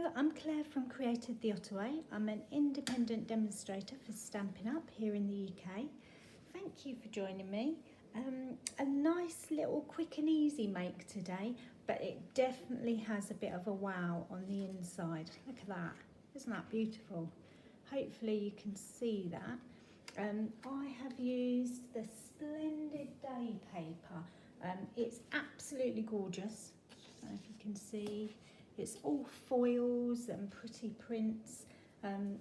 Hello, I'm Claire from Created the Ottaway. I'm an independent demonstrator for Stampin' Up! Here in the UK. Thank you for joining me. A nice little quick and easy make today, but it definitely has a bit of a wow on the inside. Look at that, isn't that beautiful? Hopefully you can see that. I have used the Splendid Day paper. It's absolutely gorgeous. I don't know if you can see. It's all foils and pretty prints, and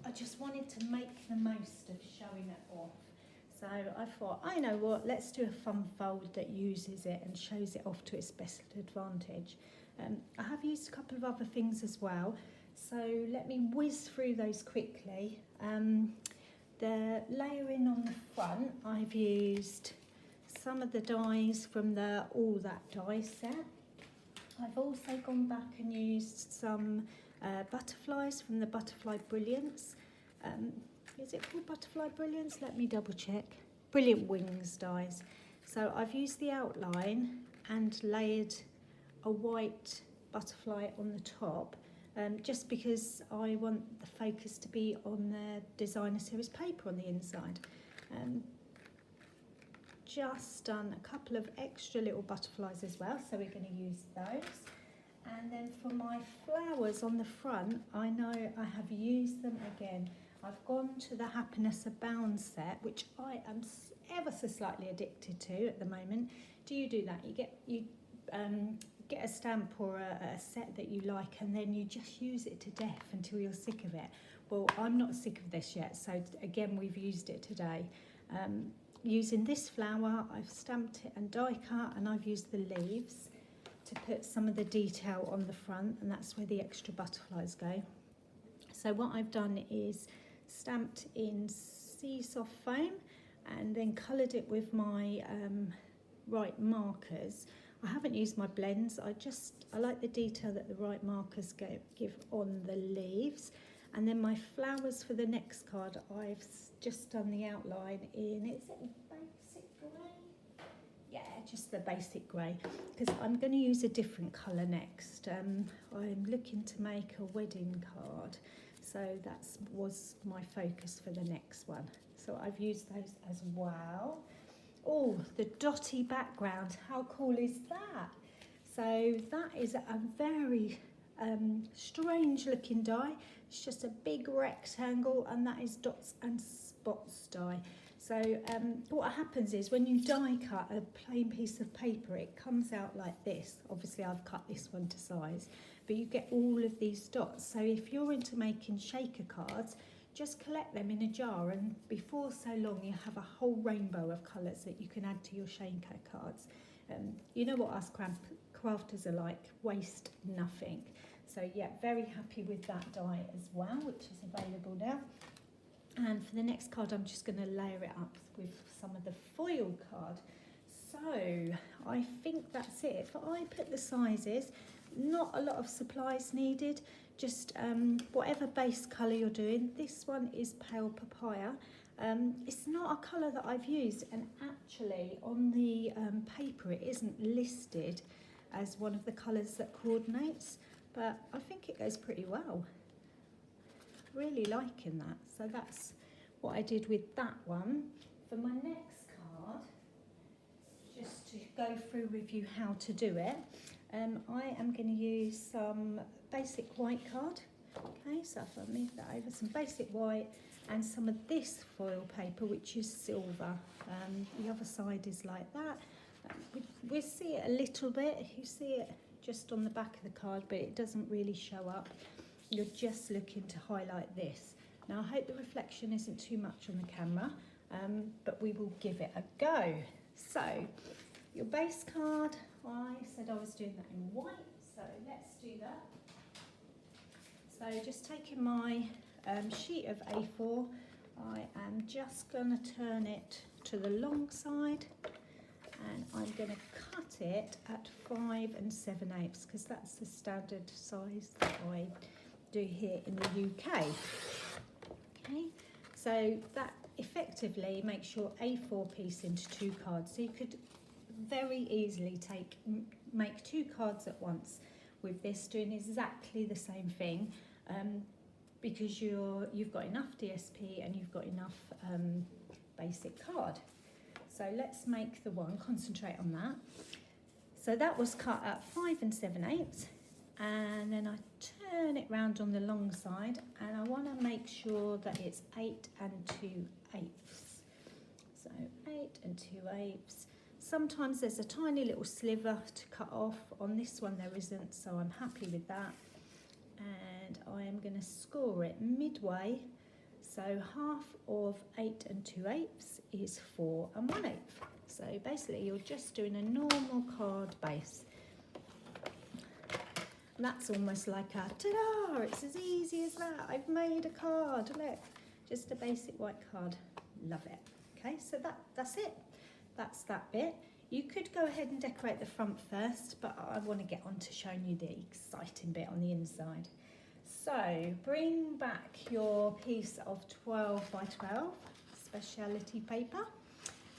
I just wanted to make the most of showing it off. So I thought, I know what, let's do a fun fold that uses it and shows it off to its best advantage. I have used a couple of other things as well, so let me whiz through those quickly. The layering on the front, I've used some of the dies from the All That die set. I've also gone back and used some butterflies from the Butterfly Brilliance. Is it called Butterfly Brilliance? Let me double check. Brilliant Wings dies. So I've used the outline and layered a white butterfly on the top, just because I want the focus to be on the designer series paper on the inside. Just done a couple of extra little butterflies as well, so we're going to use those. And then for my flowers on the front, I know I have used them again. I've gone to the Happiness Abound set, which I am ever so slightly addicted to at the moment. Do you do that? You get a stamp or a set that you like, and then you just use it to death until you're sick of it. Well, I'm not sick of this yet, so again we've used it today. Using this flower, I've stamped it and die cut, and I've used the leaves to put some of the detail on the front, and that's where the extra butterflies go. So what I've done is stamped in sea soft foam and then coloured it with my right markers. I haven't used my blends, I like the detail that the right markers give on the leaves. And then my flowers for the next card, I've just done the outline in, is it basic grey? Yeah, just the basic grey, because I'm going to use a different colour next. I'm looking to make a wedding card, so that was my focus for the next one. So I've used those as well. Oh, the dotty background, how cool is that? So that is a very strange looking die. It's just a big rectangle, and that is dots and spots die. So what happens is when you die cut a plain piece of paper, it comes out like this. Obviously I've cut this one to size, but you get all of these dots. So if you're into making shaker cards, just collect them in a jar, and before so long you have a whole rainbow of colours that you can add to your shaker cards. You know what us crafters are like, waste nothing. So yeah, very happy with that die as well, which is available now. And for the next card, I'm just going to layer it up with some of the foil card. So I think that's it. If I put the sizes, not a lot of supplies needed, just whatever base colour you're doing. This one is Pale Papaya. It's not a colour that I've used, and actually on the paper it isn't listed as one of the colours that coordinates, but I think it goes pretty well. Really liking that. So that's what I did with that one. For my next card, just to go through with you how to do it, I am going to use some basic white card. Okay, so if I move that over, some basic white and some of this foil paper, which is silver. The other side is like that. We'll see it a little bit. You see it just on the back of the card, but it doesn't really show up. You're just looking to highlight this. Now I hope the reflection isn't too much on the camera, but we will give it a go. So your base card, I said I was doing that in white, so let's do that. So just taking my sheet of A4, I am just going to turn it to the long side, and I'm going to cut it at 5 7/8 because that's the standard size that I do here in the UK. Okay, so that effectively makes your A4 piece into 2 cards. So you could very easily make 2 cards at once with this doing exactly the same thing, because you've got enough DSP and you've got enough basic card. So let's make the one, concentrate on that. So that was cut at 5 7/8, and then I turn it round on the long side, and I want to make sure that it's 8 2/8. So 8 2/8. Sometimes there's a tiny little sliver to cut off. On this one there isn't, so I'm happy with that. And I am going to score it midway. So half of 8 2/8 is 4 1/8. So basically you're just doing a normal card base. And that's almost like a ta-da, it's as easy as that. I've made a card, look, just a basic white card. Love it. Okay, so that's it. That's that bit. You could go ahead and decorate the front first, but I want to get on to showing you the exciting bit on the inside. So bring back your piece of 12 by 12 speciality paper,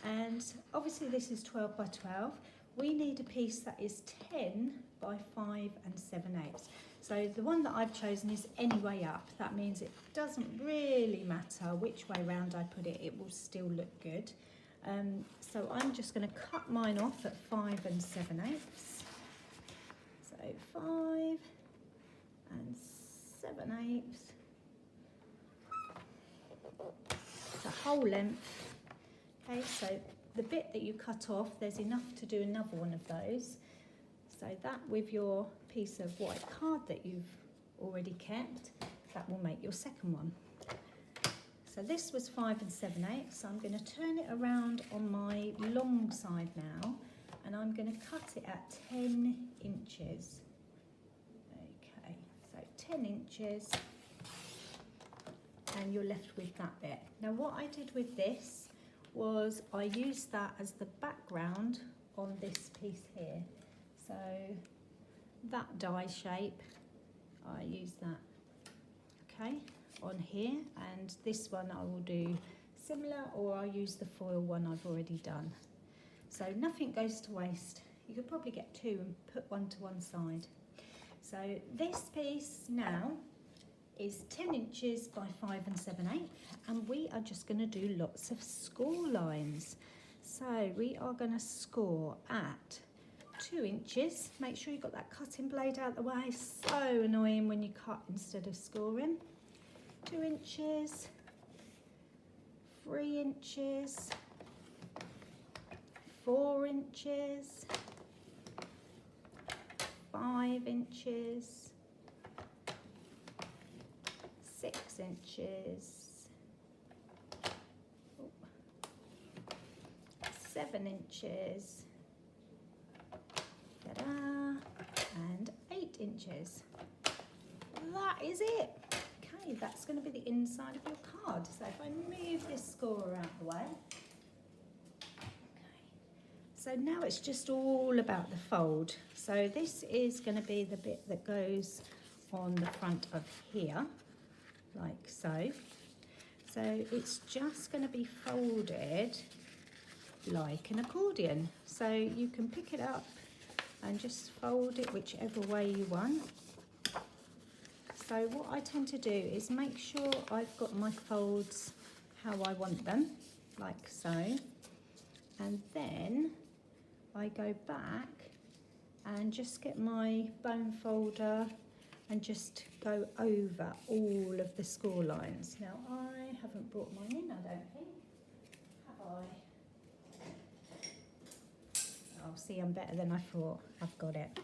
and obviously this is 12 by 12. We need a piece that is 10 by 5 7/8. So the one that I've chosen is any way up. That means it doesn't really matter which way round I put it, it will still look good. So I'm just going to cut mine off at 5 7/8. So 5 7/8. The whole length. Okay, so the bit that you cut off, there's enough to do another one of those. So that with your piece of white card that you've already kept, that will make your second one. So this was 5 7/8, so I'm going to turn it around on my long side now, and I'm going to cut it at 10 inches. Okay, so 10 inches, and you're left with that bit. Now what I did with this was I used that as the background on this piece here. So that die shape, I use that, okay, on here, and this one I will do similar, or I'll use the foil one I've already done. So nothing goes to waste. You could probably get two and put one to one side. So this piece now is 10 inches by 5 7/8, and we are just going to do lots of score lines. So we are going to score at 2 inches. Make sure you've got that cutting blade out the way. So annoying when you cut instead of scoring. 2 inches, 3 inches, 4 inches, 5 inches, 6 inches, 7 inches, and 8 inches. That is it. Okay, that's going to be the inside of your card. So if I move this scorer out of the way. Okay. So now it's just all about the fold. So this is going to be the bit that goes on the front of here, like so. So it's just going to be folded like an accordion. So you can pick it up and just fold it whichever way you want. So what I tend to do is make sure I've got my folds how I want them, like so. And then I go back and just get my bone folder and just go over all of the score lines. Now I haven't brought mine in, I don't think. Have I? Oh, see, I'm better than I thought. I've got it.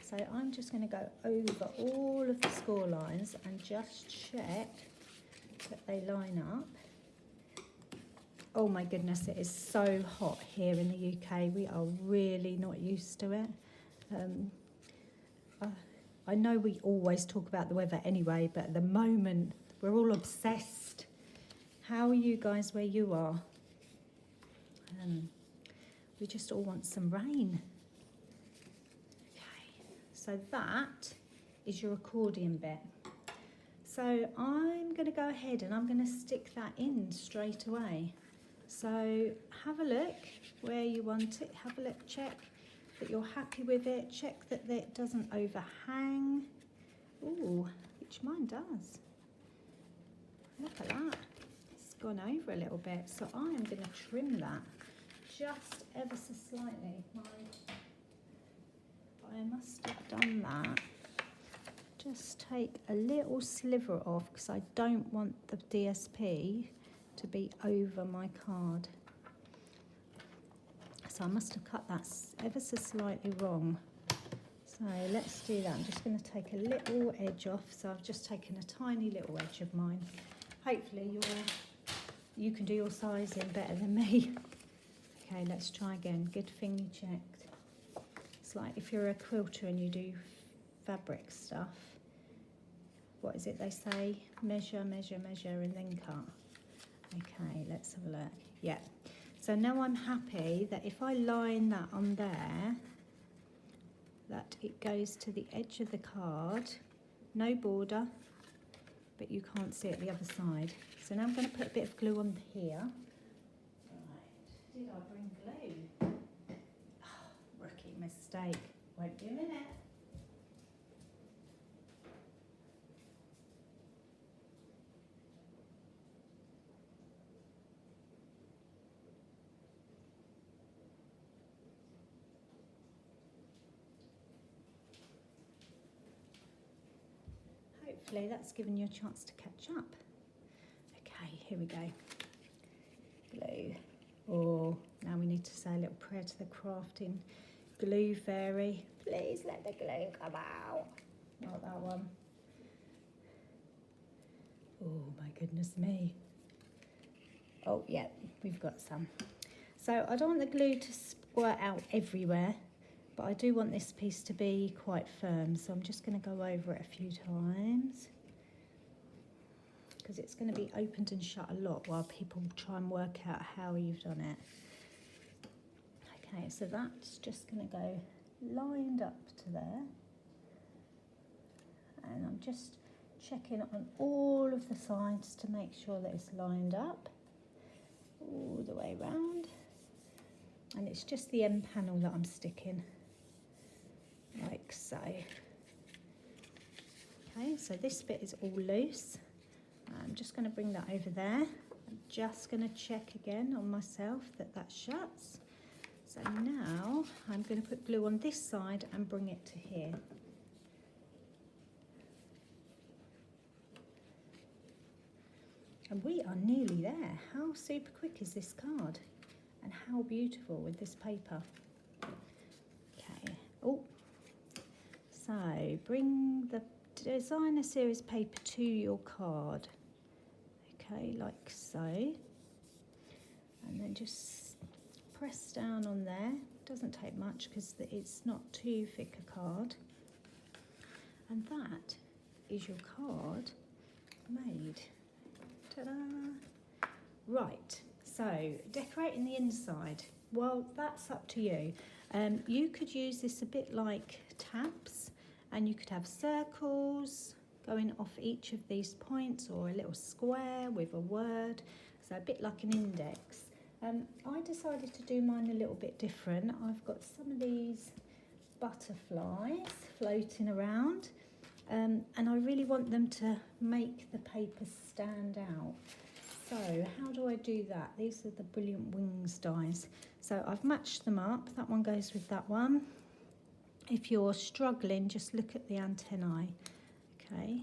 So I'm just going to go over all of the score lines and just check that they line up. Oh my goodness, it is so hot here in the UK. We are really not used to it. I know we always talk about the weather anyway, but at the moment we're all obsessed. How are you guys where you are? We just all want some rain. Okay, so that is your accordion bit. So I'm going to go ahead and I'm going to stick that in straight away. So have a look where you want it, have a look, check. that you're happy with it. Check that it doesn't overhang. Ooh, which mine does. Look at that. It's gone over a little bit. So I am going to trim that just ever so slightly. I must have done that. Just take a little sliver off because I don't want the DSP to be over my card. So I must have cut that ever so slightly wrong. So let's do that. I'm just going to take a little edge off. So I've just taken a tiny little edge of mine. Hopefully you can do your sizing better than me. Okay, let's try again. Good thing you checked. It's like if you're a quilter and you do fabric stuff, what is it they say? Measure, measure, measure, and then cut. Okay, let's have a look. Yeah. So now I'm happy that if I line that on there, that it goes to the edge of the card, no border, but you can't see it the other side. So now I'm going to put a bit of glue on here. Right, did I bring glue? Oh, rookie mistake. Won't be a minute. Hopefully that's given you a chance to catch up. Okay, here we go. Glue. Oh, now we need to say a little prayer to the crafting glue fairy. Please let the glue come out. Not that one. Oh my goodness me. Oh yeah, we've got some. So I don't want the glue to squirt out everywhere, but I do want this piece to be quite firm, so I'm just going to go over it a few times because it's going to be opened and shut a lot while people try and work out how you've done it. Okay, so that's just going to go lined up to there, and I'm just checking on all of the sides to make sure that it's lined up all the way around, and it's just the end panel that I'm sticking. Like so. Okay, so this bit is all loose. I'm just going to bring that over there. I'm just going to check again on myself that that shuts. So now I'm going to put glue on this side and bring it to here. And we are nearly there. How super quick is this card? And how beautiful with this paper. Okay. Oh. So bring the designer series paper to your card. Okay, like so. And then just press down on there. Doesn't take much because it's not too thick a card. And that is your card made. Ta-da! Right, so decorating the inside. Well, that's up to you. You could use this a bit like tabs, and you could have circles going off each of these points, or a little square with a word, so a bit like an index. I decided to do mine a little bit different. I've got some of these butterflies floating around, and I really want them to make the paper stand out. So how do I do that? These are the Brilliant Wings dies. So I've matched them up. That one goes with that one. If you're struggling, just look at the antennae. Okay.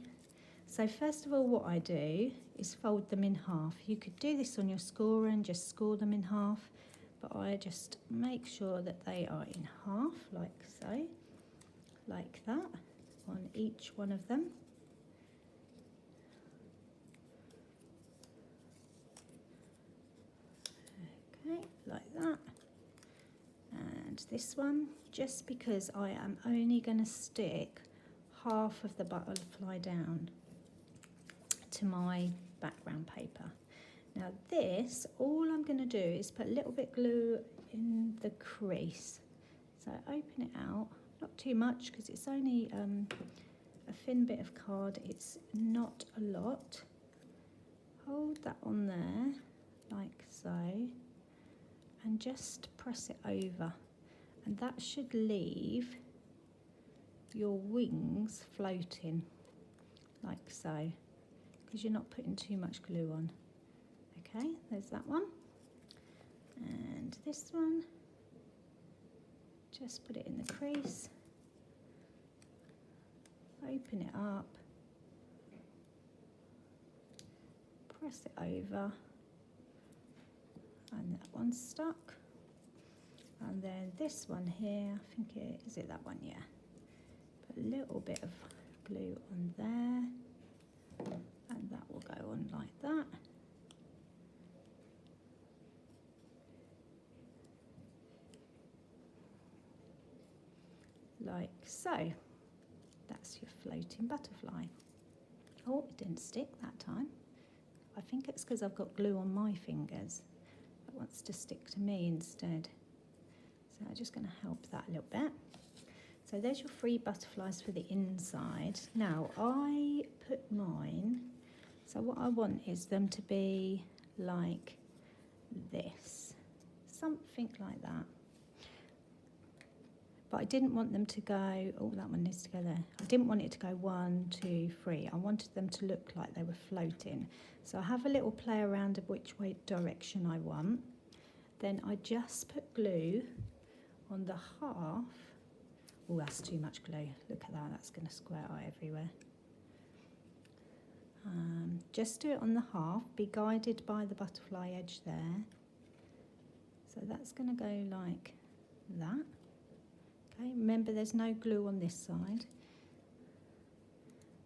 So first of all, what I do is fold them in half. You could do this on your scorer and just score them in half, but I just make sure that they are in half, like so, like that, on each one of them. Okay, like that. And this one, just because I am only going to stick half of the butterfly down to my background paper. Now this, all I'm going to do is put a little bit glue in the crease. So open it out, not too much because it's only a thin bit of card, it's not a lot. Hold that on there, like so, and just press it over. and that should leave your wings floating like so, because you're not putting too much glue on. Okay, there's that one, and this one, just put it in the crease, open it up, press it over, and that one's stuck. And then this one here, I think is it that one? Yeah. Put a little bit of glue on there, and that will go on like that. Like so. That's your floating butterfly. Oh, it didn't stick that time. I think it's because I've got glue on my fingers. It wants to stick to me instead. So I'm just going to help that a little bit. So there's your 3 butterflies for the inside. Now I put mine, so what I want is them to be like this, something like that. But I didn't want them to go, oh, that one needs to go there. I didn't want it to go 1, 2, 3. I wanted them to look like they were floating. So I have a little play around of which way direction I want. Then I just put glue on the half. Oh, that's too much glue. Look at that, that's going to squirt out everywhere. Just do it on the half. Be guided by the butterfly edge there. So that's going to go like that. Okay, remember there's no glue on this side.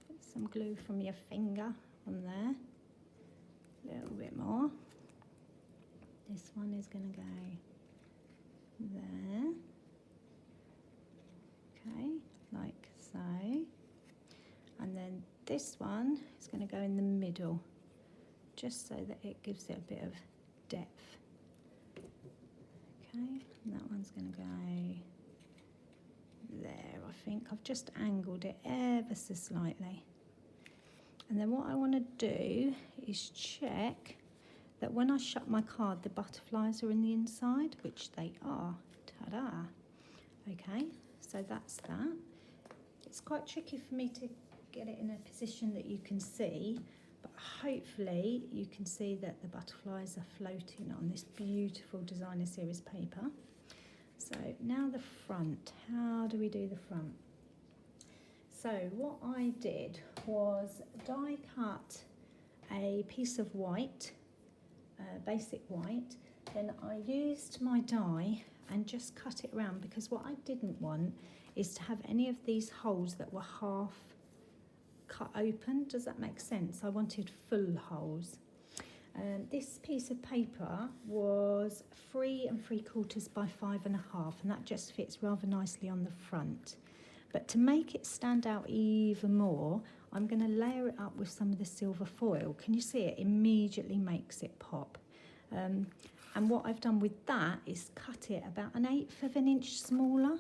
Put some glue from your finger on there. A little bit more. This one is going to go there. Okay, like so. And then this one is going to go in the middle, just so that it gives it a bit of depth. Okay, and that one's going to go there. I think I've just angled it ever so slightly. And then what I want to do is check that when I shut my card, the butterflies are in the inside, which they are. Ta-da! Okay, so that's that. It's quite tricky for me to get it in a position that you can see, but hopefully you can see that the butterflies are floating on this beautiful designer series paper. So now the front. How do we do the front? So what I did was die cut a piece of white, basic white. Then I used my die and just cut it around, because what I didn't want is to have any of these holes that were half cut open. Does that make sense? I wanted full holes. This piece of paper was 3 3/4 by 5 1/2, and that just fits rather nicely on the front. But to make it stand out even more, I'm going to layer it up with some of the silver foil. Can you see it? Immediately makes it pop. And what I've done with that is cut it about 1/8 of an inch smaller,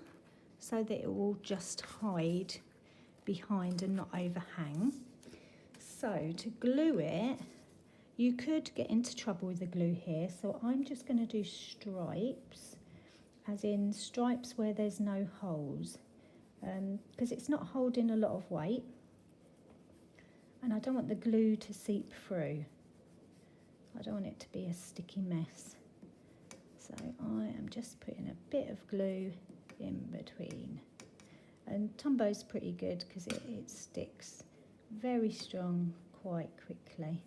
so that it will just hide behind and not overhang. So to glue it, you could get into trouble with the glue here, so I'm just going to do stripes, as in stripes where there's no holes, because it's not holding a lot of weight, and I don't want the glue to seep through. I don't want it to be a sticky mess. So I am just putting a bit of glue in between. And Tombo's pretty good because it sticks very strong quite quickly.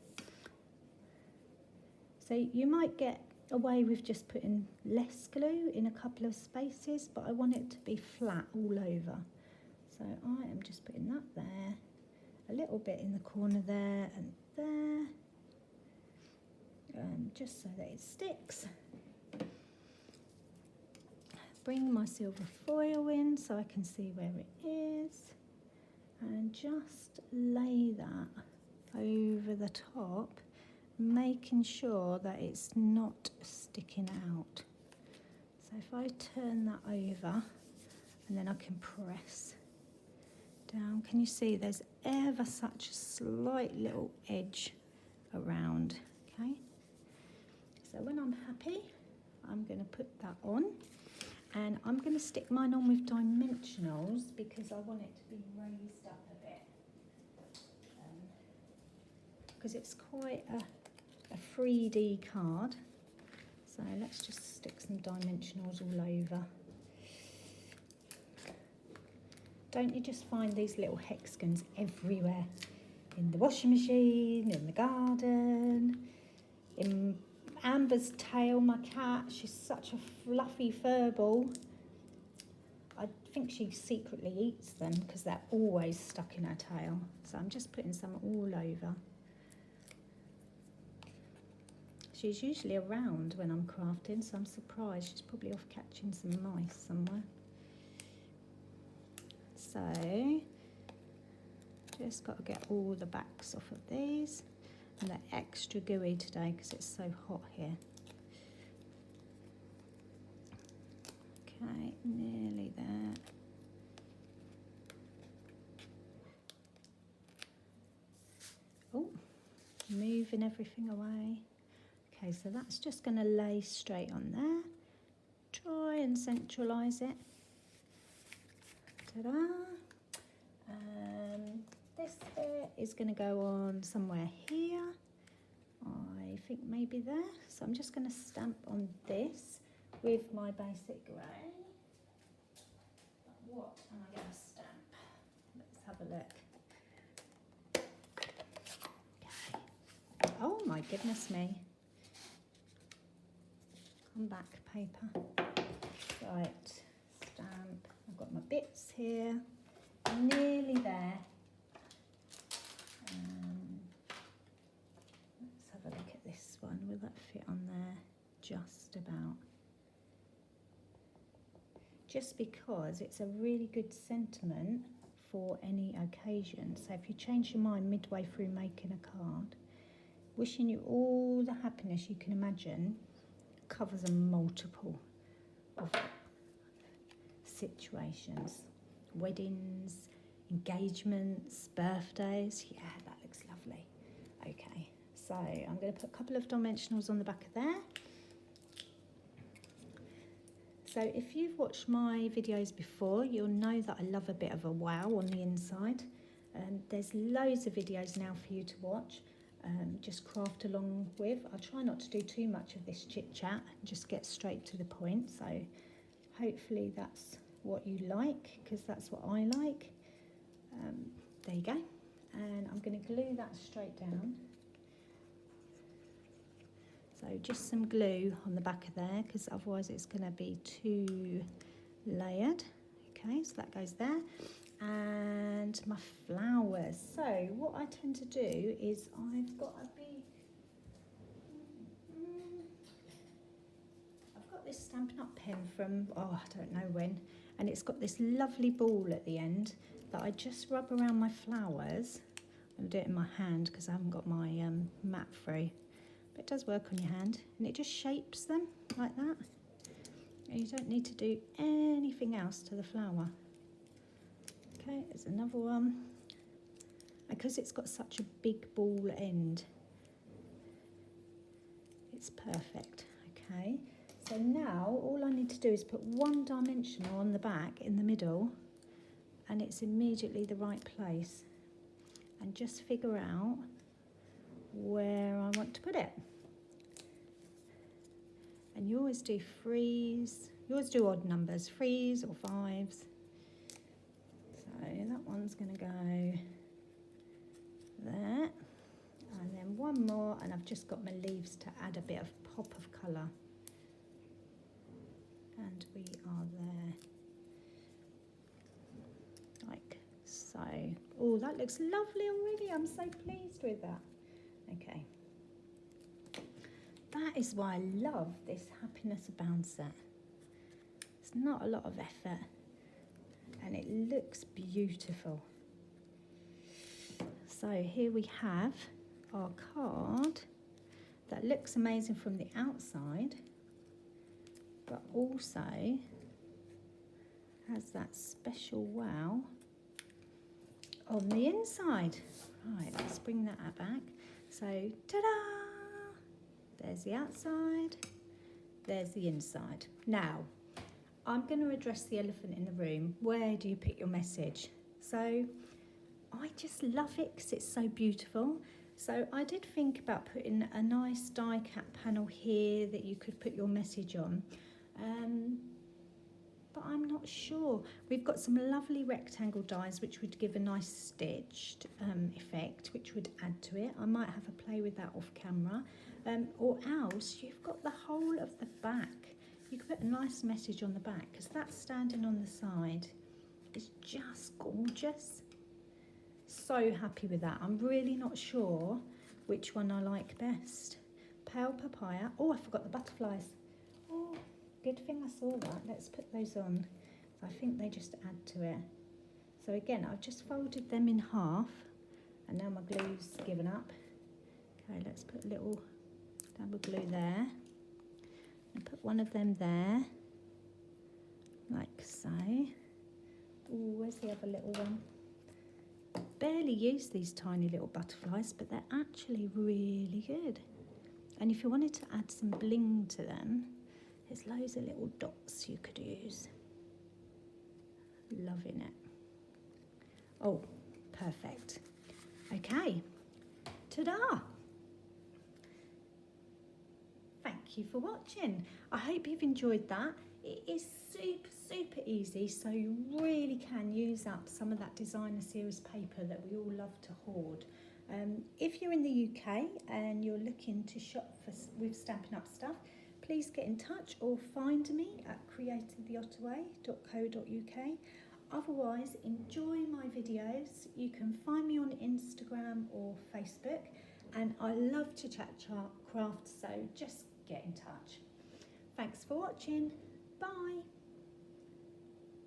So you might get away with just putting less glue in a couple of spaces, but I want it to be flat all over. So I am just putting that there, a little bit in the corner there and there, just so that it sticks. Bring my silver foil in so I can see where it is, and just lay that over the top, making sure that it's not sticking out. So if I turn that over, and then I can press down, can you see there's ever such a slight little edge around? Okay, so when I'm happy, I'm going to put that on. And I'm going to stick mine on with dimensionals because I want it to be raised up a bit. Because it's quite a 3D card. So let's just stick some dimensionals all over. Don't you just find these little hexagons everywhere? In the washing machine, in the garden, in Amber's tail, my cat. She's such a fluffy fur ball. I think she secretly eats them because they're always stuck in her tail. So I'm just putting some all over. She's usually around when I'm crafting, so I'm surprised. She's probably off catching some mice somewhere. So, just got to get all the backs off of these. And they're extra gooey today because it's so hot here. Okay, nearly there. Oh, moving everything away. Okay, so that's just going to lay straight on there. Try and centralise it. Ta-da! This bit is going to go on somewhere here. I think maybe there. So I'm just going to stamp on this with my basic grey. What am I going to stamp? Let's have a look. Okay. Oh my goodness me. Come back, paper. Right, stamp. I've got my bits here. Nearly there. Let's have a look at this one. Will that fit on there? Just about. Just because it's a really good sentiment for any occasion. So if you change your mind midway through making a card, wishing you all the happiness you can imagine covers a multiple of situations. Weddings, engagements, birthdays. Yeah, that looks lovely. Okay, so I'm going to put a couple of dimensionals on the back of there. So if you've watched my videos before, you'll know that I love a bit of a wow on the inside. There's loads of videos now for you to watch. Just craft along with. I'll try not to do too much of this chit chat and just get straight to the point. So hopefully that's what you like, because that's what I like. There you go. And I'm going to glue that straight down. So just some glue on the back of there, because otherwise it's going to be too layered. Okay, so that goes there. And my flowers. So what I tend to do is I've got this Stampin' Up pen from, I don't know when, and it's got this lovely ball at the end that I just rub around my flowers. I'm going to do it in my hand because I haven't got my mat free. But it does work on your hand, and it just shapes them like that. And you don't need to do anything else to the flower. Okay, there's another one. Because it's got such a big ball end, it's perfect. Okay, so now all I need to do is put one dimensional on the back in the middle, and it's immediately the right place. And just figure out where I want to put it. And you always do threes, you always do odd numbers, 3s or 5s. So that one's going to go there. And then one more, and I've just got my leaves to add a bit of pop of colour. And we are there. Like so. Oh, that looks lovely already. I'm so pleased with that. Okay. That is why I love this Happiness Abound set. It's not a lot of effort, and it looks beautiful. So here we have our card that looks amazing from the outside, but also has that special wow on the inside. Right, let's bring that back. So, ta-da! There's the outside, there's the inside. Now, I'm going to address the elephant in the room. Where do you put your message? So I just love it because it's so beautiful. So I did think about putting a nice die cut panel here that you could put your message on. But I'm not sure. We've got some lovely rectangle dies which would give a nice stitched effect, which would add to it. I might have a play with that off camera. Or else you've got the whole of the back. You could put a nice message on the back because that's standing on the side. It's just gorgeous. So happy with that. I'm really not sure which one I like best. Pale papaya. Oh, I forgot the butterflies. Oh, good thing I saw that. Let's put those on. I think they just add to it. So again, I've just folded them in half and now my glue's given up. Okay, let's put a little double glue there. And put one of them there, like so. Oh, where's the other little one? Barely use these tiny little butterflies, but they're actually really good. And if you wanted to add some bling to them, there's loads of little dots you could use. Loving it. Oh, perfect. Okay, ta-da! Thank you for watching. I hope you've enjoyed that. It is super easy, so you really can use up some of that designer series paper that we all love to hoard. If you're in the UK and you're looking to shop with Stampin' Up stuff, please get in touch or find me at createdtheottaway.co.uk. Otherwise, enjoy my videos. You can find me on Instagram or Facebook, and I love to chat craft, so just get in touch. Thanks for watching. Bye.